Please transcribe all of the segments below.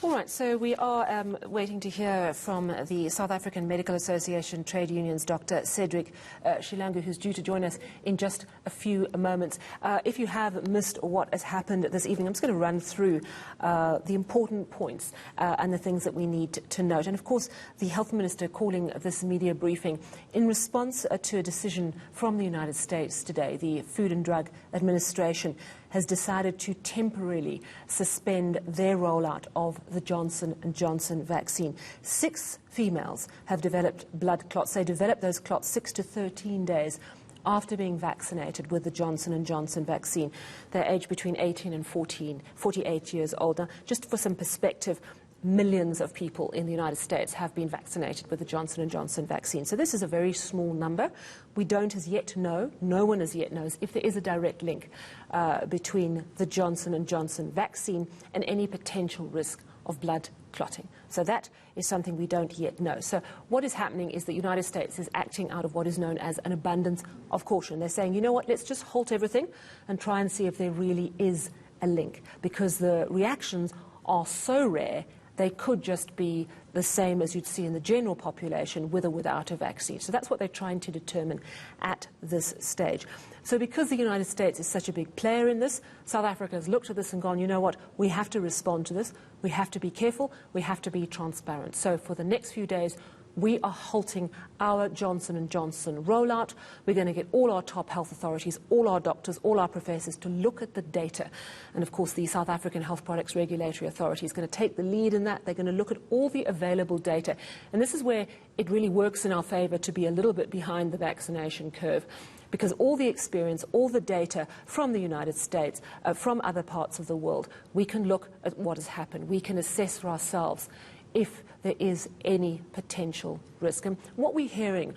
All right, so we are waiting to hear from the South African Medical Association Trade Unions, Dr. Cedric Sihlangu, who's due to join us in just a few moments. If you have missed what has happened this evening, I'm just going to run through the important points and the things that we need to note. And of course, the Health Minister calling this media briefing in response to a decision from the United States today. The Food and Drug Administration has decided to temporarily suspend their rollout of the Johnson & Johnson vaccine. 6 females have developed blood clots. They developed those clots 6 to 13 days after being vaccinated with the Johnson & Johnson vaccine. They're aged between 18 and 48 years old. Now, just for some perspective, millions of people in the United States have been vaccinated with the Johnson & Johnson vaccine. So this is a very small number. We don't as yet know, no one as yet knows, if there is a direct link between the Johnson & Johnson vaccine and any potential risk of blood clotting. So that is something we don't yet know. So what is happening is the United States is acting out of what is known as an abundance of caution. They're saying, you know what, let's just halt everything and try and see if there really is a link, because the reactions are so rare. They could just be the same as you'd see in the general population with or without a vaccine. So that's what they're trying to determine at this stage. So because the United States is such a big player in this, South Africa has looked at this and gone, you know what, we have to respond to this. We have to be careful. We have to be transparent. So for the next few days, we are halting our Johnson & Johnson rollout. We're going to get all our top health authorities, all our doctors, all our professors to look at the data. And of course, the South African Health Products Regulatory Authority is going to take the lead in that. They're going to look at all the available data. And this is where it really works in our favor to be a little bit behind the vaccination curve, because all the experience, all the data from the United States, from other parts of the world, we can look at what has happened. We can assess for ourselves if there is any potential risk. And what we're hearing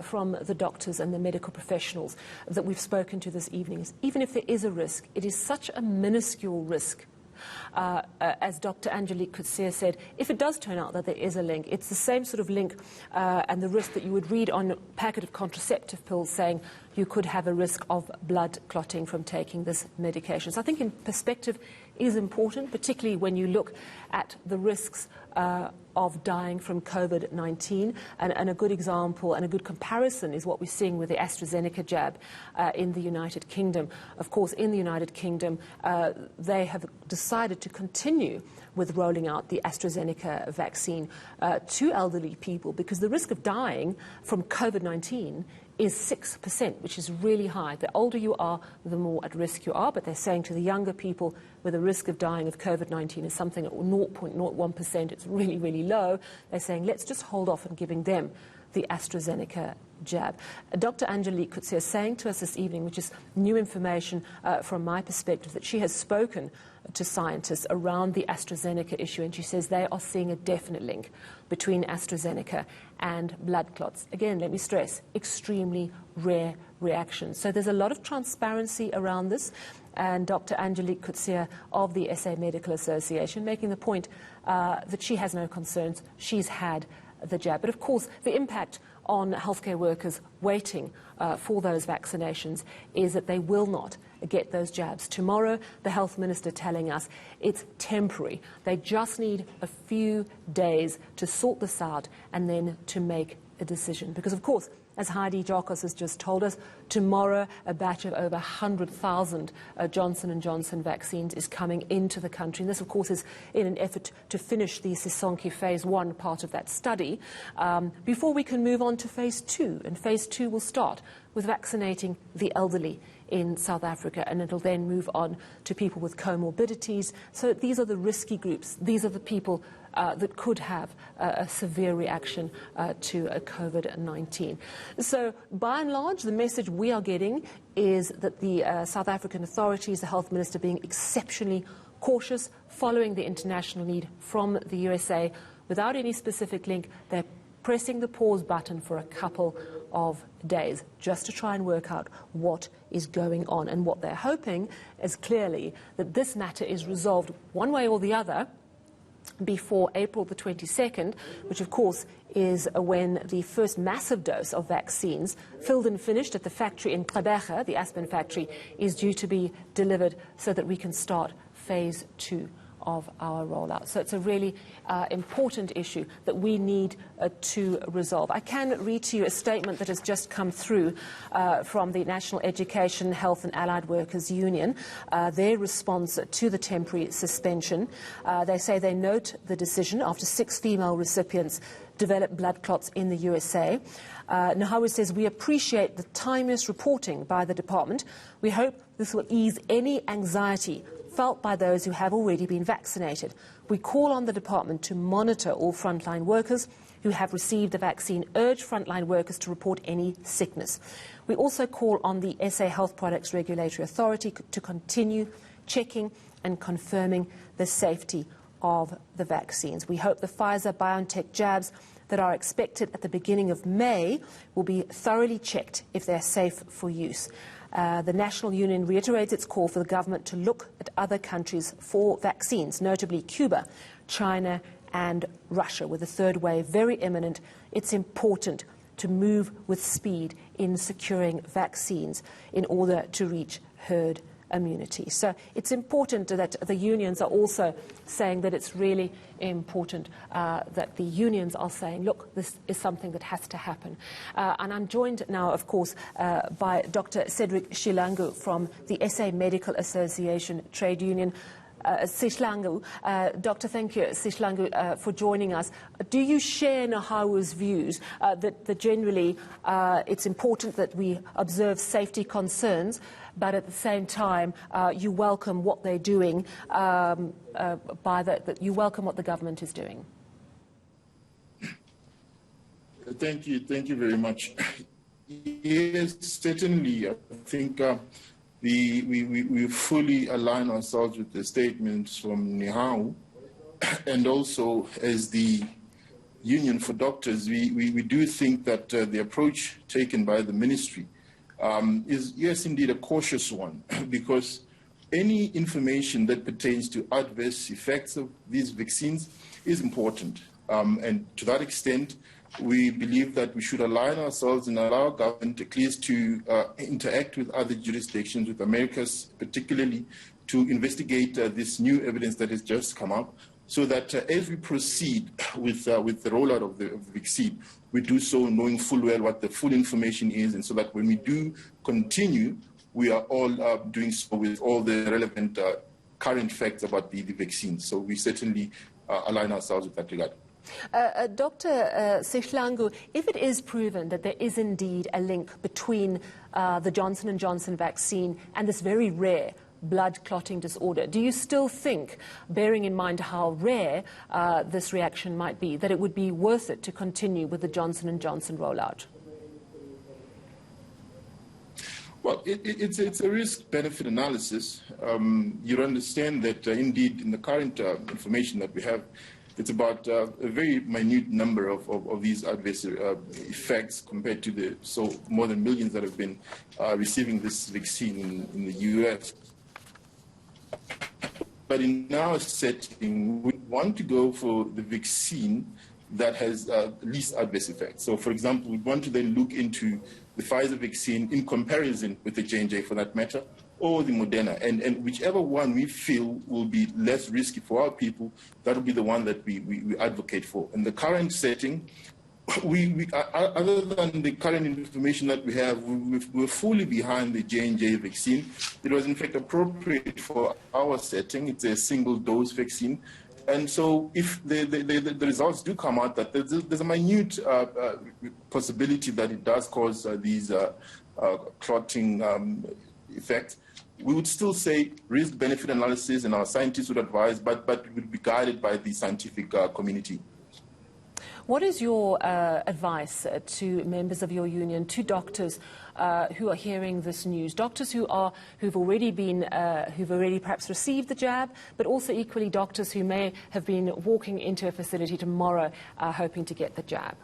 from the doctors and the medical professionals that we've spoken to this evening is, even if there is a risk, it is such a minuscule risk. As Dr. Angelique Coetzee said, if it does turn out that there is a link, it's the same sort of link and the risk that you would read on a packet of contraceptive pills saying you could have a risk of blood clotting from taking this medication. So I think in perspective is important, particularly when you look at the risks of dying from COVID-19. And a good example and a good comparison is what we're seeing with the AstraZeneca jab in the United Kingdom. Of course, in the United Kingdom, they have decided to continue with rolling out the AstraZeneca vaccine to elderly people, because the risk of dying from COVID-19 is 6%, which is really high. The older you are, the more at risk you are. But they're saying to the younger people, where the risk of dying of COVID-19 is something at 0.01%, it's really, really low, they're saying let's just hold off on giving them the AstraZeneca jab. Dr. Angelique Coetzee is saying to us this evening, which is new information from my perspective, that she has spoken to scientists around the AstraZeneca issue, and she says they are seeing a definite link between AstraZeneca and blood clots. Again, let me stress, extremely rare reactions. So there's a lot of transparency around this, and Dr. Angelique Coetzee of the SA Medical Association making the point that she has no concerns. She's had the jab. But of course, the impact on healthcare workers waiting for those vaccinations is that they will not get those jabs. Tomorrow, the health minister telling us it's temporary. They just need a few days to sort this out and then to make a decision. Because of course, as Heidi Jacobs has just told us, tomorrow a batch of over 100,000 Johnson & Johnson vaccines is coming into the country. And this, of course, is in an effort to finish the Sihlangu phase 1 part of that study before we can move on to phase 2. And phase 2 will start with vaccinating the elderly in South Africa, and it'll then move on to people with comorbidities. So these are the risky groups. These are the people that could have a severe reaction to COVID-19. So by and large, the message we are getting is that the South African authorities, the health minister being exceptionally cautious, following the international lead from the USA, without any specific link. They're pressing the pause button for a couple of days just to try and work out what is going on. And what they're hoping is clearly that this matter is resolved one way or the other before April the 22nd, which of course is when the first massive dose of vaccines, filled and finished at the factory in Gqeberha, the Aspen factory, is due to be delivered so that we can start phase 2 of our rollout. So it's a really important issue that we need to resolve. I can read to you a statement that has just come through from the National Education, Health and Allied Workers Union, their response to the temporary suspension. They say they note the decision after 6 female recipients developed blood clots in the USA. Nahawu says, we appreciate the timeless reporting by the department. We hope this will ease any anxiety felt by those who have already been vaccinated. We call on the department to monitor all frontline workers who have received the vaccine, urge frontline workers to report any sickness. We also call on the SA Health Products Regulatory Authority to continue checking and confirming the safety of the vaccines. We hope the Pfizer-BioNTech jabs that are expected at the beginning of May will be thoroughly checked if they're safe for use. The National Union reiterates its call for the government to look at other countries for vaccines, notably Cuba, China and Russia, with the third wave very imminent. It's important to move with speed in securing vaccines in order to reach herd immunity. So it's important that the unions are also saying that it's really important that the unions are saying, look, this is something that has to happen. And I'm joined now, of course, by Dr. Cedric Sihlangu from the SA Medical Association Trade Union. Sihlangu, Doctor, thank you, Sihlangu, for joining us. Do you share Nahawu's views that generally it's important that we observe safety concerns, but at the same time you welcome what they're doing, you welcome what the government is doing? Thank you very much. Yes, certainly. I think we fully align ourselves with the statements from Nahawu, and also as the Union for Doctors, we do think that the approach taken by the ministry is, yes, indeed, a cautious one, because any information that pertains to adverse effects of these vaccines is important. And to that extent, we believe that we should align ourselves and allow government at least to interact with other jurisdictions, with Americas particularly, to investigate this new evidence that has just come up, so that as we proceed with the rollout of the vaccine, we do so knowing full well what the full information is, and so that when we do continue, we are all doing so with all the relevant current facts about the vaccine. So we certainly align ourselves with that regard. Dr. Sihlangu, if it is proven that there is indeed a link between the Johnson & Johnson vaccine and this very rare blood clotting disorder, do you still think, bearing in mind how rare this reaction might be, that it would be worth it to continue with the Johnson & Johnson rollout? Well, it's a risk-benefit analysis. You understand that, indeed, in the current information that we have, it's about a very minute number of these adverse effects compared to the more than millions that have been receiving this vaccine in the U.S. But in our setting, we want to go for the vaccine that has least adverse effects. So, for example, we want to then look into the Pfizer vaccine in comparison with the J&J, for that matter, or the Moderna, and whichever one we feel will be less risky for our people, that will be the one that we advocate for. In the current setting, other than the current information that we have, we're fully behind the J&J vaccine. It was in fact appropriate for our setting. It's a single-dose vaccine. And so if the results do come out that there's a minute possibility that it does cause these clotting effects, we would still say risk-benefit analysis, and our scientists would advise, but we would be guided by the scientific community. What is your advice to members of your union, to doctors who are hearing this news? Doctors who've already perhaps received the jab, but also equally doctors who may have been walking into a facility tomorrow hoping to get the jab.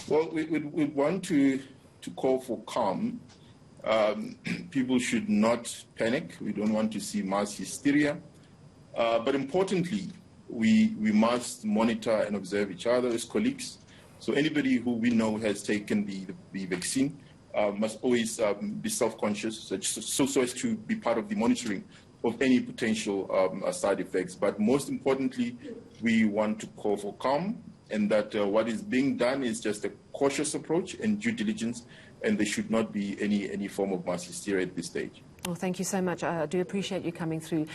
Well, we want to call for calm. People should not panic. We don't want to see mass hysteria. But importantly, we must monitor and observe each other as colleagues. So anybody who we know has taken the vaccine, must always be self-conscious so as to be part of the monitoring of any potential side effects. But most importantly, we want to call for calm, and that what is being done is just a cautious approach and due diligence, and there should not be any form of mass hysteria at this stage. Well, thank you so much. I do appreciate you coming through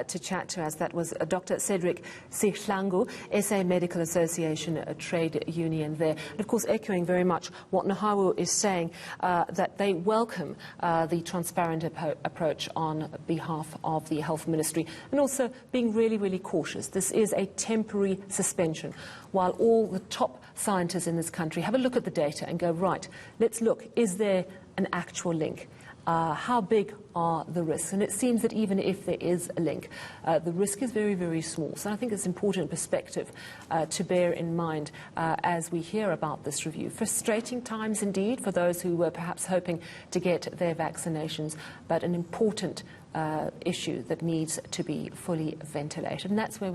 to chat to us. That was Dr. Cedric Sihlangu, SA Medical Association trade union there. And of course, echoing very much what Nahawu is saying, that they welcome the transparent approach on behalf of the Health Ministry, and also being really, really cautious. This is a temporary suspension, while all the top scientists in this country have a look at the data and go, right, let's look, is there an actual link? How big are the risks? And it seems that even if there is a link, the risk is very, very small. So I think it's important perspective to bear in mind as we hear about this review. Frustrating times indeed for those who were perhaps hoping to get their vaccinations, but an important issue that needs to be fully ventilated. And that's where